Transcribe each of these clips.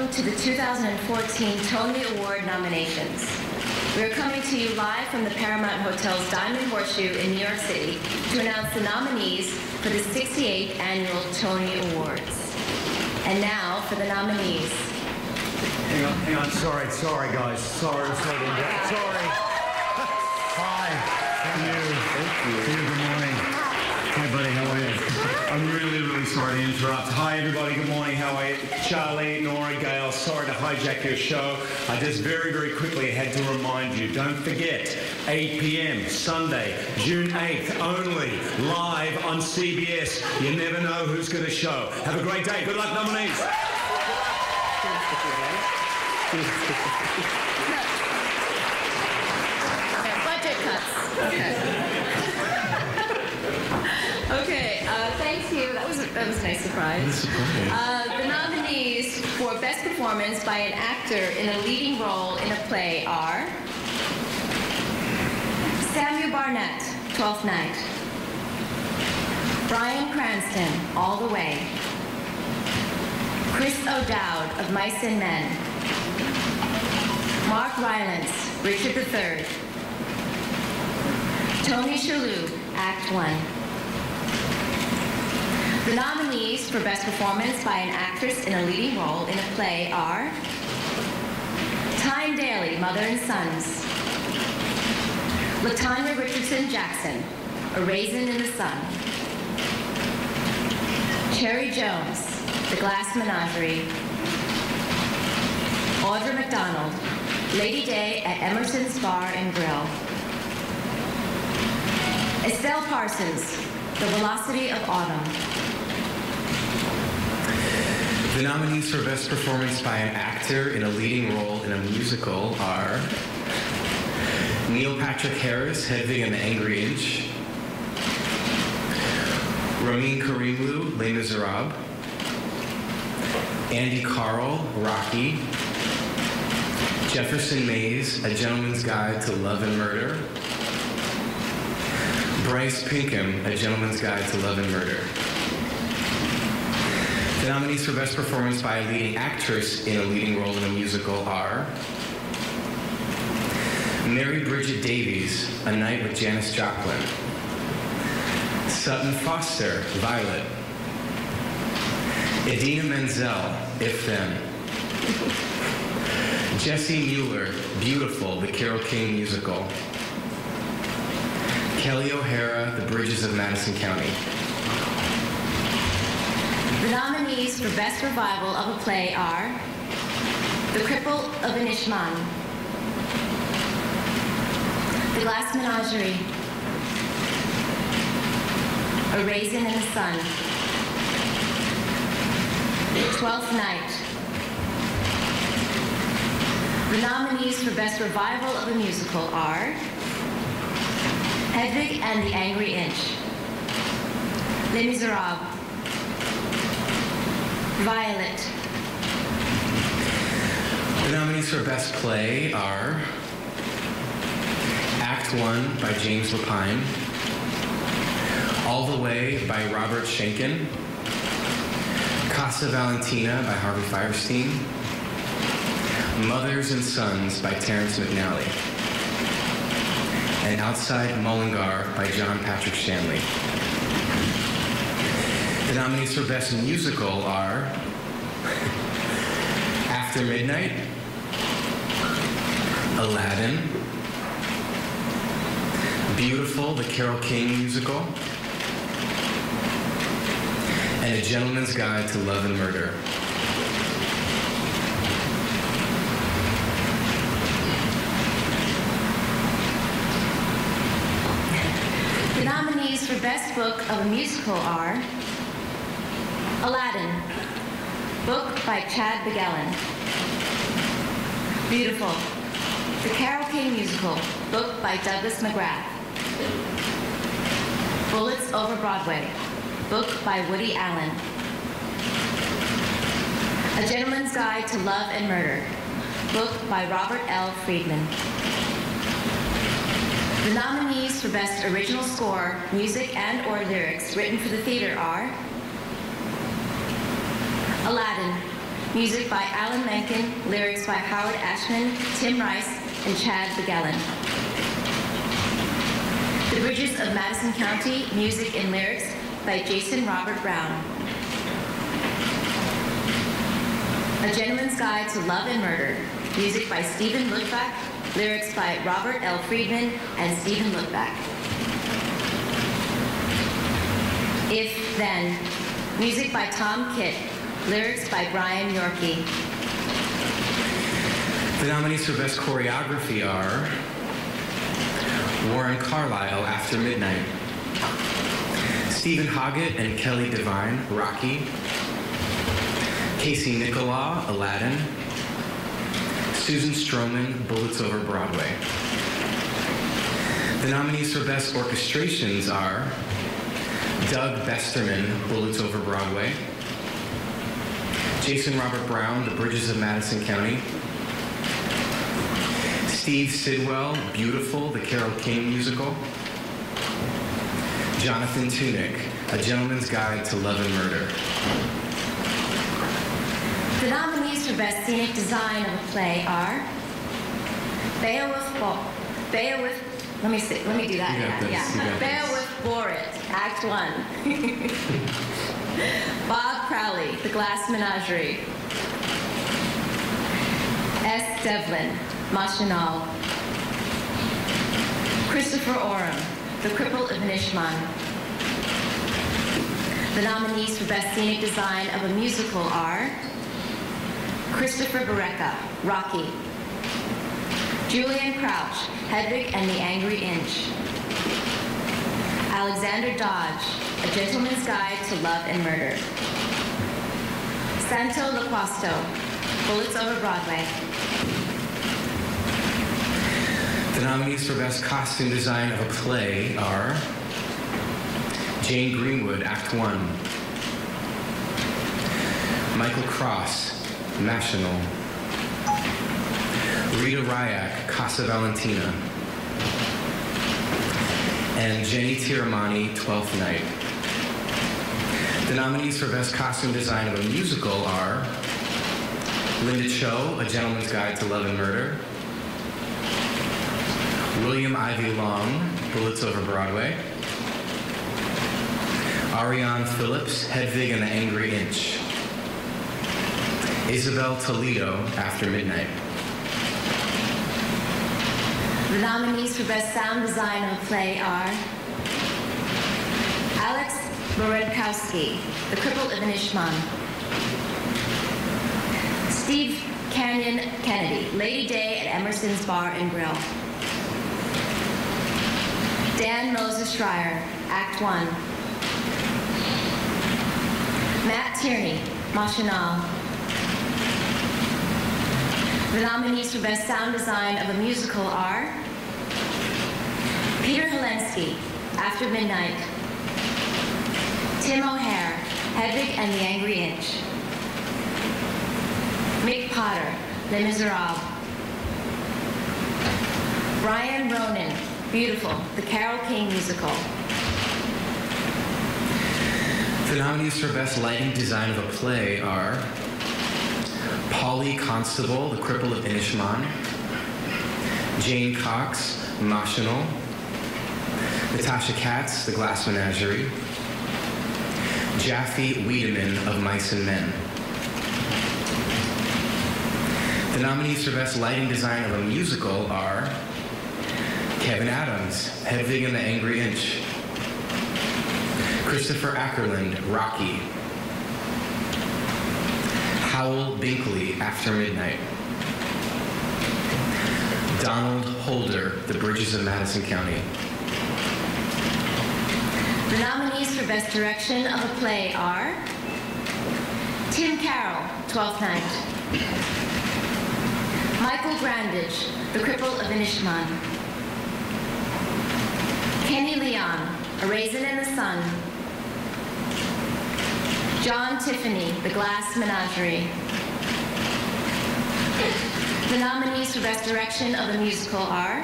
welcome to the 2014 Tony Award nominations. We are coming to you live from the Paramount Hotel's Diamond Horseshoe in New York City to announce the nominees for the 68th Annual Tony Awards. And now for the nominees. Hang on. Sorry, guys. Sorry. Hi. Thank you. Good morning. Hi, buddy. How are you? I'm really sorry to interrupt. Hi, everybody. Good morning. How are you? Charlie, Nora, Gail. Sorry to hijack your show. I just very quickly had to remind you. Don't forget, 8 p.m. Sunday, June 8th, only live on CBS. You never know who's going to show. Have a great day. Good luck, nominees. Budget cuts. Okay, thank you. That was a nice surprise. The nominees for Best Performance by an Actor in a Leading Role in a Play are Samuel Barnett, Twelfth Night; Bryan Cranston, All the Way; Chris O'Dowd of Mice and Men; Mark Rylance, Richard III; Tony Shalhoub, Act 1. The nominees for Best Performance by an Actress in a Leading Role in a Play are Tyne Daly, Mother and Sons; LaTanya Richardson Jackson, A Raisin in the Sun; Cherry Jones, The Glass Menagerie; Audra McDonald, Lady Day at Emerson's Bar and Grill; Estelle Parsons, The Velocity of Autumn. The nominees for Best Performance by an Actor in a Leading Role in a Musical are Neil Patrick Harris, Hedwig and the Angry Inch; Ramin Karimloo, Les Miserables; Andy Carl, Rocky; Jefferson Mays, A Gentleman's Guide to Love and Murder; Bryce Pinkham, A Gentleman's Guide to Love and Murder. The nominees for Best Performance by a Leading Actress in a Leading Role in a Musical are Mary Bridget Davies, A Night with Janis Joplin; Sutton Foster, Violet; Idina Menzel, If Then; Jessie Mueller, Beautiful, The Carole King Musical; Kelly O'Hara, The Bridges of Madison County. The nominees for Best Revival of a Play are The Cripple of Inishmaan, The Glass Menagerie, A Raisin in the Sun, Twelfth Night. The nominees for Best Revival of a Musical are Hedwig and the Angry Inch, Les Miserables, Violet. The nominees for Best Play are Act 1 by James Lapine, All the Way by Robert Schenken, Casa Valentina by Harvey Fierstein, Mothers and Sons by Terrence McNally, and Outside Mullingar by John Patrick Shanley. The nominees for Best Musical are After Midnight, Aladdin, Beautiful, The Carole King Musical, and A Gentleman's Guide to Love and Murder. The nominees for Best Book of a Musical are Aladdin, book by Chad Begellan; Beautiful, The Carole King Musical, book by Douglas McGrath; Bullets Over Broadway, book by Woody Allen; A Gentleman's Guide to Love and Murder, book by Robert L. Friedman. The nominees for Best Original Score, Music and/or Lyrics written for the theater are Aladdin, Music by Alan Menken, lyrics by Howard Ashman, Tim Rice, and Chad Begellan. The Bridges of Madison County, music and lyrics by Jason Robert Brown. A Gentleman's Guide to Love and Murder, music by Stephen Lookback, lyrics by Robert L. Friedman and Stephen Lookback. If Then, music by Tom Kitt, lyrics by Brian Yorkie. The nominees for Best Choreography are Warren Carlyle, After Midnight; Stephen Hoggett and Kelly Devine, Rocky; Casey Nicolau, Aladdin; Susan Stroman, Bullets Over Broadway. The nominees for Best Orchestrations are Doug Besterman, Bullets Over Broadway; Jason Robert Brown, The Bridges of Madison County; Steve Sidwell, Beautiful, the Carole King musical; Jonathan Tunick, A Gentleman's Guide to Love and Murder. The nominees for Best Scenic Design of a Play are Beowulf, let me do that. You got this, Yeah. you got Beowulf Borit, Act 1. Bob Crowley, The Glass Menagerie. S. Devlin, Machinal. Christopher Oram, The Cripple of Nishman. The nominees for Best Scenic Design of a Musical are Christopher Barreca, Rocky; Julian Crouch, Hedwig and the Angry Inch; Alexander Dodge, A Gentleman's Guide to Love and Murder; Santo Loquasto, Bullets Over Broadway. The nominees for Best Costume Design of a Play are Jane Greenwood, Act 1; Michael Cross, National; Rita Ryak, Casa Valentina; and Jenny Tiramani, Twelfth Night. The nominees for Best Costume Design of a Musical are Linda Cho, A Gentleman's Guide to Love and Murder; William Ivy Long, Bullets Over Broadway; Ariane Phillips, Hedwig and the Angry Inch; Isabel Toledo, After Midnight. The nominees for Best Sound Design of a Play are Alex Morenkowski, The Cripple of Nishman; Steve Canyon Kennedy, Lady Day at Emerson's Bar and Grill; Dan Moses Schreier, Act 1; Matt Tierney, Machinal. The nominees for Best Sound Design of a Musical are Peter Helensky, After Midnight; Tim O'Hare, Hedwig and the Angry Inch; Mick Potter, Les Miserables; Brian Ronan, Beautiful, the Carole King musical. The nominees for Best Lighting Design of a Play are Polly Constable, The Cripple of Inishmaan; Jane Cox, Machinal; Natasha Katz, The Glass Menagerie; Jaffe Wiedemann of Mice and Men. The nominees for Best Lighting Design of a Musical are Kevin Adams, Hedwig and the Angry Inch; Christopher Ackerland, Rocky; Howell Binkley, After Midnight; Donald Holder, The Bridges of Madison County. The nominees for Best Direction of a Play are Tim Carroll, Twelfth Night; Michael Grandage, The Cripple of Inishmaan; Kenny Leon, A Raisin in the Sun; John Tiffany, The Glass Menagerie. The nominees for Best Direction of a Musical are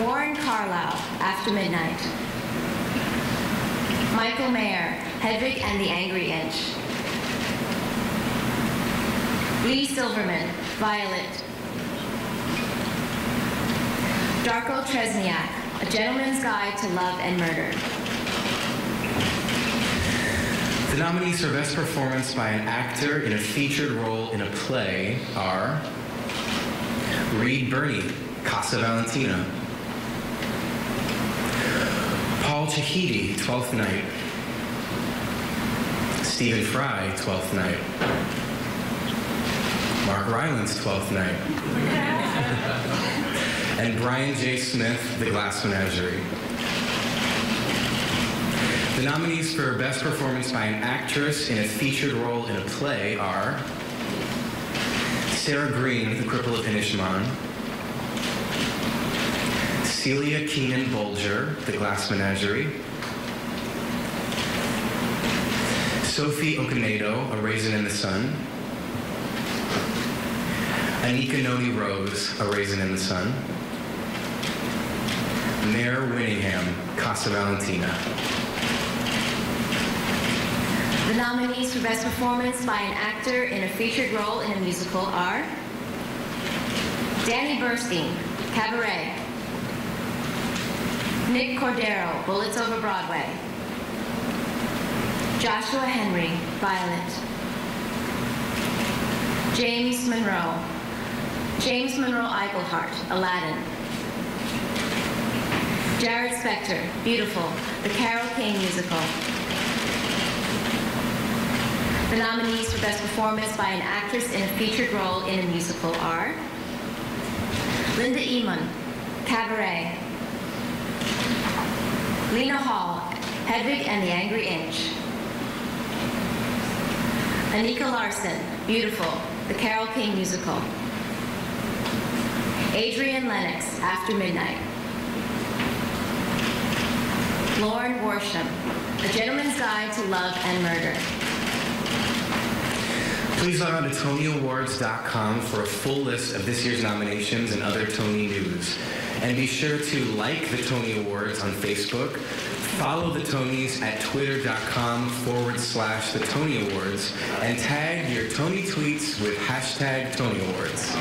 Warren Carlyle, After Midnight; Michael Mayer, Hedwig and the Angry Inch; Lee Silverman, Violet. Darko Tresniak, A Gentleman's Guide to Love and Murder. The nominees for Best Performance by an Actor in a Featured Role in a Play are Reed Birney, Casa Valentina. Paul Chahidi, Twelfth Night. Stephen Fry, Twelfth Night. Mark Rylance, Twelfth Night. And Brian J. Smith, The Glass Menagerie. The nominees for Best Performance by an Actress in a Featured Role in a Play are Sarah Green, The Cripple of Inishmaan. Celia Keenan Bolger, The Glass Menagerie. Sophie Okonedo, A Raisin in the Sun. Anika Noni Rose, A Raisin in the Sun. Mare Winningham, Casa Valentina. The nominees for Best Performance by an Actor in a Featured Role in a Musical are Danny Burstein, Cabaret. Nick Cordero, Bullets Over Broadway. Joshua Henry, Violet. James Monroe Eichelhart, Aladdin. Jared Spector, Beautiful, The Carole King Musical. The nominees for Best Performance by an Actress in a Featured Role in a Musical are Linda Eamon, Cabaret. Lena Hall, Hedwig and the Angry Inch. Anika Larson, Beautiful, The Carole King Musical. Adrienne Lennox, After Midnight. Lauren Worsham, A Gentleman's Guide to Love and Murder. Please log on to TonyAwards.com for a full list of this year's nominations and other Tony news. And be sure to like the Tony Awards on Facebook, follow the Tonys at twitter.com/the Tony Awards, and tag your Tony tweets with #Tony Awards.